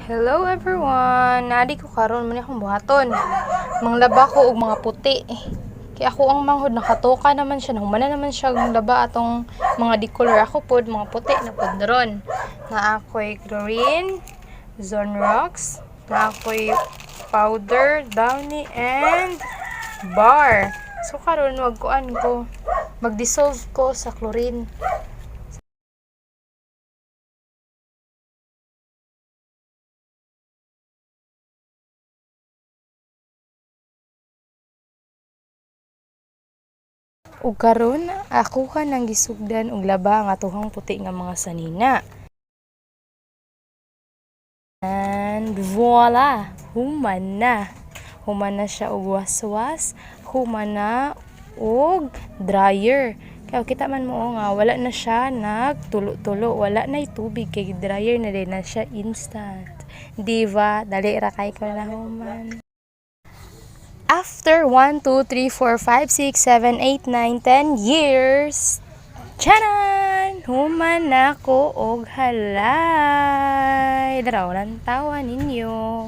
Hello everyone! Nadi ko karon man akong buhaton. Manglaba ko og mga puti. Kaya ako ang manghod nakatoka naman siya, humana naman siya ang laba atong mga decolor ako pod mga puti na pod ron. Na ako'y green, Zone Rocks, na ako'y powder, downy and bar. So karon magkuan ko, mag-dissolve ko sa chlorine. Ug karon akuha nang gisugdan og laba ang atuhang puti nga mga sanina. And voila! Human na. Human na siya og waswas, human na og dryer. Kaya kita man mo nga wala na siya nagtulo-tulo, wala na tubig kay dryer na din na siya instant. Diva, dali ra kay ko na human. After 1, 2, 3, 4, 5, 6, 7, 8, 9, 10 years, charan! Human na ko og halay. Daraw lang tawa ninyo.